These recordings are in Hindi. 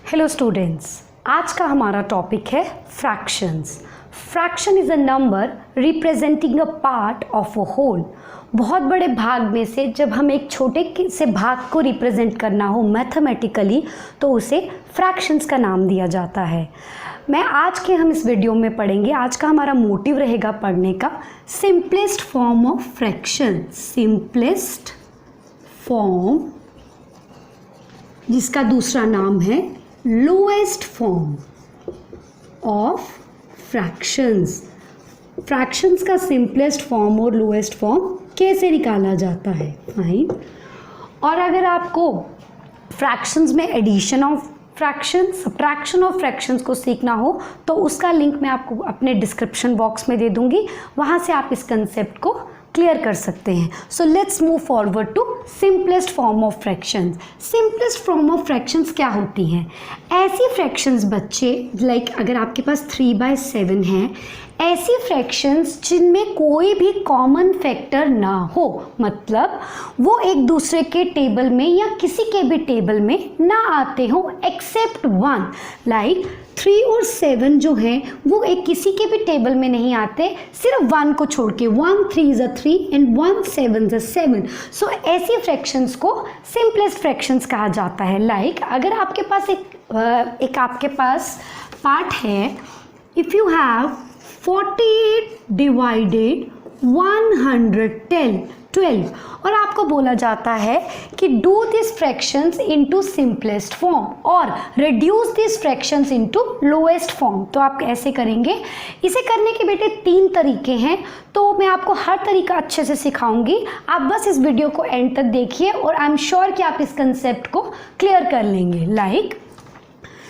हेलो स्टूडेंट्स, आज का हमारा टॉपिक है fractions. Fraction is a number representing a part of a whole. बहुत बड़े भाग में से जब हम एक छोटे से भाग को रिप्रेजेंट करना हो मैथमेटिकली तो उसे फ्रैक्शंस का नाम दिया जाता है। हम इस वीडियो में पढ़ेंगे, आज का हमारा मोटिव रहेगा पढ़ने का simplest form of fraction. Simplest form जिसका दूसरा नाम है lowest form of fractions. Fractions का सिंपलेस्ट फॉर्म और लोएस्ट फॉर्म कैसे निकाला जाता है, फाइन। और अगर आपको फ्रैक्शंस में addition of fractions, subtraction of fractions को सीखना हो तो उसका लिंक मैं आपको अपने डिस्क्रिप्शन बॉक्स में दे दूंगी, वहाँ से आप इस कंसेप्ट को क्लियर कर सकते हैं। So let's move forward to simplest form of fractions. Simplest form of fractions क्या होती हैं? ऐसी फ्रैक्शंस बच्चे, लाइक अगर आपके पास 3/7 है, ऐसी फ्रैक्शंस जिनमें कोई भी कॉमन फैक्टर ना हो, मतलब वो एक दूसरे के टेबल में या किसी के भी टेबल में ना आते हो एक्सेप्ट वन। लाइक 3 और 7 जो हैं वो एक किसी के भी टेबल में नहीं आते, सिर्फ 1 को छोड़ के। 1 3 is 3 and 1 7 is 7। सो ऐसी फ्रैक्शंस को सिंपलेस्ट फ्रैक्शंस कहा जाता है। लाइक अगर आपके पास एक आपके पास पार्ट है, इफ़ यू हैव 48 डिवाइडेड 112 और आपको बोला जाता है कि do this fractions into simplest form और reduce this fractions into lowest form. तो आप कैसे करेंगे? इसे करने के बेटे 3 तरीके हैं, तो मैं आपको हर तरीका अच्छे से सिखाऊंगी। आप बस इस वीडियो को एंड तक देखिए और आई एम श्योर कि आप इस कंसेप्ट को क्लियर कर लेंगे। लाइक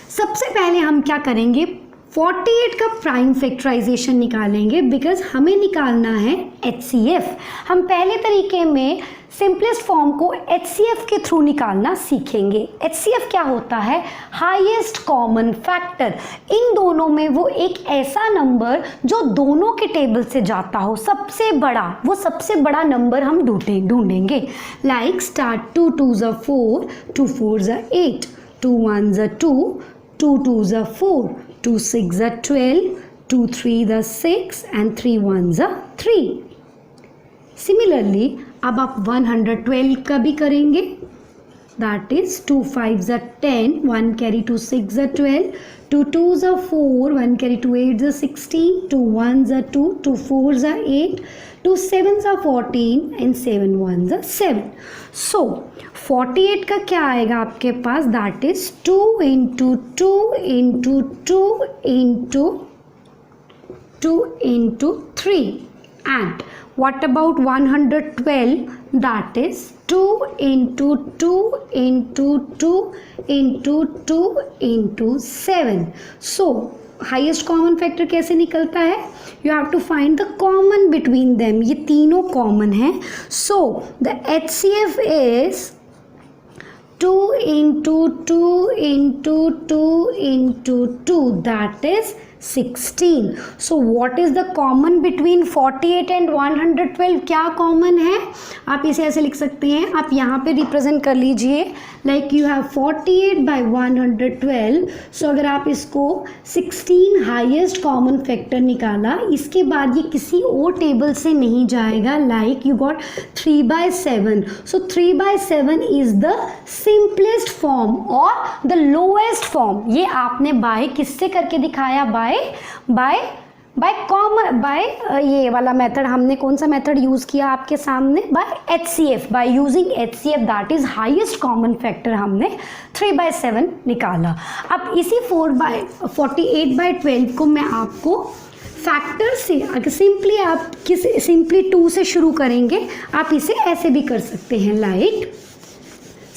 सबसे पहले हम क्या करेंगे, 48 का प्राइम फैक्टराइजेशन निकालेंगे, बिकॉज हमें निकालना है HCF। हम पहले तरीके में सिंपलेस्ट फॉर्म को HCF के थ्रू निकालना सीखेंगे। HCF क्या होता है? Highest common factor. इन दोनों में वो एक ऐसा नंबर जो दोनों के टेबल से जाता हो, सबसे बड़ा, वो सबसे बड़ा नंबर हम ढूंढेंगे। Like start 2 2s are 4, 2 4s are 8, 2 1s are 2, 2 2s are 4, 2 6 are 12, 2 3 are 6 and 3 1s are 3। Similarly अब आप 112 का भी करेंगे, that is 2 5s are 10, 1 carry 2 6 are 12, 2 2s are 4, 1 carry 2 8s are 16, 2 1s are 2, 2 4s are 8, 2 7s are 14 and 7 1s are 7। So 48 का क्या आएगा आपके पास? That is 2 into 2 into 2 into 2 into 3। and what about 112? that is 2 into 2 into 2 into 2 into 7। so highest common factor कैसे निकलता है? You have to find the common between them. ये तीनों कॉमन है। So the HCF is 2 into 2 into 2 into 2, that is 16। so what is the common between 48 and 112? क्या कॉमन है? आप इसे ऐसे लिख सकते हैं, आप यहाँ पे रिप्रेजेंट कर लीजिए, लाइक यू हैव 48 by 112। सो अगर आप इसको 16 हाईएस्ट कॉमन फैक्टर निकाला, इसके बाद ये किसी और टेबल से नहीं जाएगा। Like you got 3/7। So 3/7 is the simplest form और द लोएस्ट फॉर्म। ये आपने बाय किससे करके दिखाया? बाय ये वाला मेथड, हमने कौन सा मेथड यूज़ किया आपके सामने? By HCF। By using HCF, that is highest common factor, हमने 3/7 निकाला। अब इसी 48/12 को मैं आपको फैक्टर से, अगर सिंपली 2 से शुरू करेंगे, आप इसे ऐसे भी कर सकते हैं। Like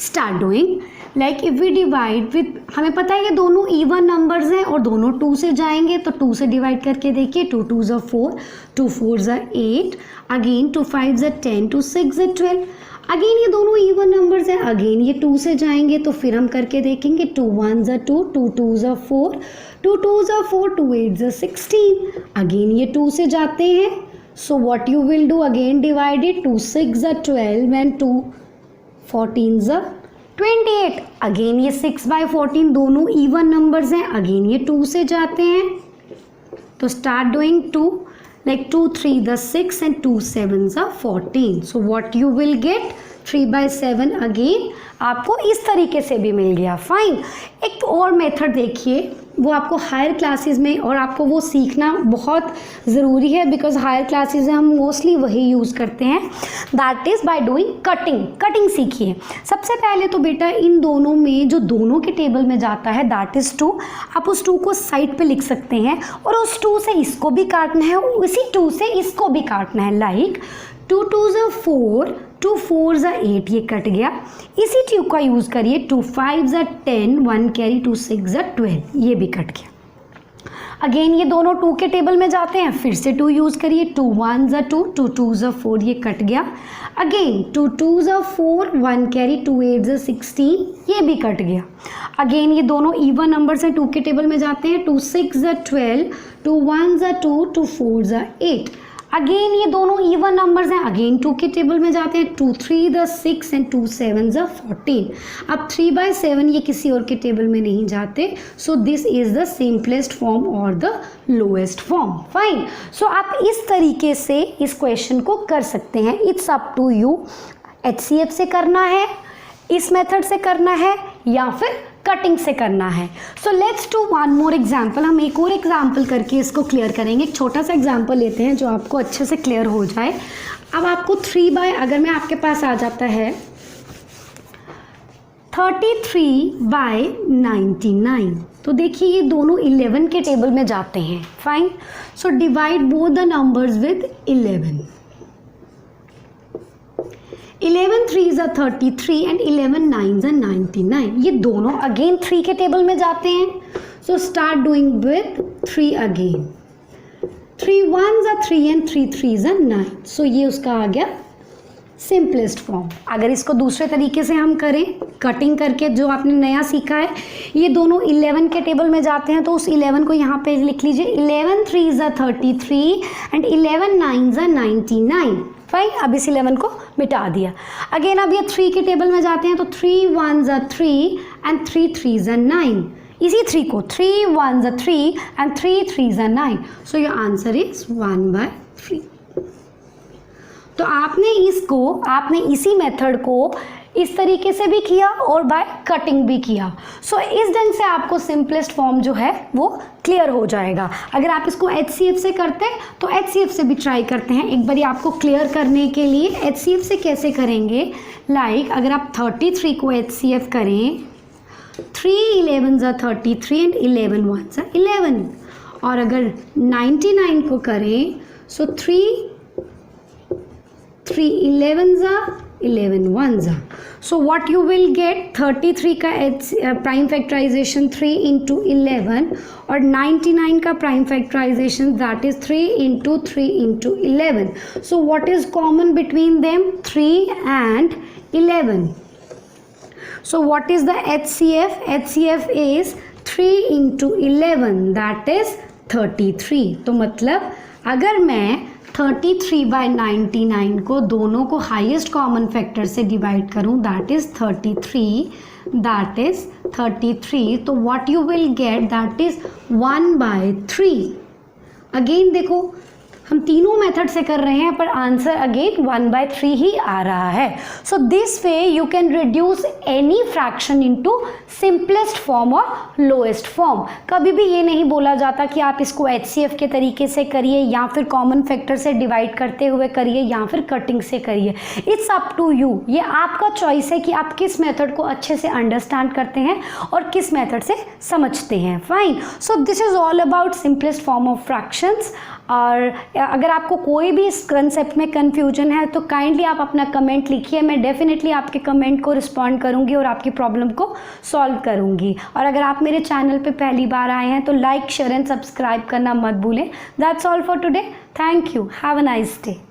start doing, like if we divide with, हमें पता है ये दोनों इवन नंबर्स हैं और दोनों 2 से जाएंगे, तो 2 से डिवाइड करके देखिए। 2 2s are 4, 2 4s are 8, again 2 5s are 10, 2 6 are 12। Again ये दोनों इवन नंबर्स हैं, अगेन ये 2 से जाएंगे, तो फिर हम करके देखेंगे। 2 1s are 2, 2 2s are 4, 2 2s are 4, 2 8s are 16। Again ये 2 से जाते हैं, so what you will do? Again divide it. 2 6 are 12 and 2 14s are 28। Again ये 6/14 दोनों इवन नंबर्स हैं, अगेन ये 2 से जाते हैं, तो start doing 2, like 2 3 the 6 and 2 7s are 14. So what you will get 3/7 again आपको इस तरीके से भी मिल गया। फाइन, एक और मेथड देखिए, वो आपको हायर क्लासेस में, और आपको वो सीखना बहुत ज़रूरी है बिकॉज हायर क्लासेस में हम मोस्टली वही यूज़ करते हैं, that is by doing cutting. Cutting सीखिए। सबसे पहले तो बेटा इन दोनों में जो दोनों के टेबल में जाता है दैट इज़ 2, आप उस 2 को साइड पे लिख सकते हैं और उस 2 से इसको भी काटना है, उसी 2 से इसको भी काटना है। Like 2 2s are 4, 2 4s are 8, ये कट गया। इसी ट्यूब का यूज़ करिए, 2 5s are 10, 1 carry, 2 6s are 12, ये भी कट गया। अगेन ये दोनों 2 के टेबल में जाते हैं, फिर से 2 यूज़ करिए, 2 1s are 2, 2 2s are 4, ये कट गया। Again 2 2s are 4, 1 carry, 2 8s are 16, ये भी कट गया। अगेन ये दोनों इवन नंबर से 2 के टेबल में जाते हैं, 2 6s are 12, 2 1s are 2, 2 4s are 8। Again ये दोनों इवन नंबर्स हैं, अगेन 2 के टेबल में जाते हैं, 2 3 the 6 and 2 7s are 14। अब 3/7 ये किसी और के टेबल में नहीं जाते, so this is the simplest form और द लोएस्ट फॉर्म। फाइन, सो आप इस तरीके से इस क्वेश्चन को कर सकते हैं। It's up to you, HCF से करना है, इस मेथड से करना है, या फिर कटिंग से करना है। So let's do one more example. हम एक और एग्जाम्पल करके इसको क्लियर करेंगे। एक छोटा सा एग्जाम्पल लेते हैं जो आपको अच्छे से क्लियर हो जाए। अब आपको 3 अगर मैं आपके पास आ जाता है 33/99, तो देखिए ये दोनों 11 के टेबल में जाते हैं। Fine, so divide both the numbers with 11। 11 3s are 33 and 11 9s are 99, ये दोनों अगेन 3 के टेबल में जाते हैं, so start doing with 3 again. 3 1s are 3 and 3 3s are 9, सो ये उसका आ गया सिंपलेस्ट फॉर्म। अगर इसको दूसरे तरीके से हम करें, कटिंग करके, जो आपने नया सीखा है, ये दोनों 11 के टेबल में जाते हैं, तो उस 11 को यहाँ पे लिख लीजिए, 11 3s are 33 and 11 9s are 99। Fine, अब इस 11 को मिटा दिया। अगेन अब ये 3 के टेबल में जाते हैं, तो 3 1s are 3 and 3 3s are 9। इसी 3 को 3 1s are 3 and 3 3s are 9, so your answer is 1/3। तो आपने इसी मेथड को इस तरीके से भी किया और बाय कटिंग भी किया। सो इस ढंग से आपको सिंपलेस्ट फॉर्म जो है वो क्लियर हो जाएगा। अगर आप इसको HCF से करते हैं तो HCF से भी ट्राई करते हैं। एक बारी आपको क्लियर करने के लिए HCF से कैसे करेंगे, लाइक अगर आप 33 को HCF करें, 3 11s are 33 and 11 1s are 11, और अगर 99 को करें, सो 3 11s are 11 1s are, so what you will get, 33 का प्राइम फैक्टराइजेशन 3 into 11 और 99 का prime factorization that is 3 into 3 into 11, so what is common between them, 3 and 11, so what is the HCF, HCF is 3 into 11 that is 33। तो मतलब अगर मैं 33/99 को दोनों को हाईएस्ट कॉमन फैक्टर से डिवाइड करूं, दैट इज 33, तो what you will get, that is 1/3। Again देखो हम तीनों मेथड से कर रहे हैं पर आंसर अगेन 1/3 ही आ रहा है। So this way you can reduce any fraction into simplest form और लोएस्ट फॉर्म। कभी भी ये नहीं बोला जाता कि आप इसको HCF के तरीके से करिए या फिर कॉमन फैक्टर से डिवाइड करते हुए करिए या फिर कटिंग से करिए। इट्स अप टू यू, ये आपका चॉइस है कि आप किस मेथड को अच्छे से अंडरस्टैंड करते हैं और किस मेथड से समझते हैं। Fine, so this is all about simplest form of fractions. और अगर आपको कोई भी इस कंसेप्ट में कन्फ्यूजन है तो काइंडली आप अपना कमेंट लिखिए, मैं डेफिनेटली आपके कमेंट को रिस्पॉन्ड करूंगी और आपकी प्रॉब्लम को सॉल्व करूंगी। और अगर आप मेरे चैनल पे पहली बार आए हैं तो लाइक शेयर एंड सब्सक्राइब करना मत भूलें। That's all for today, thank you, have a nice day.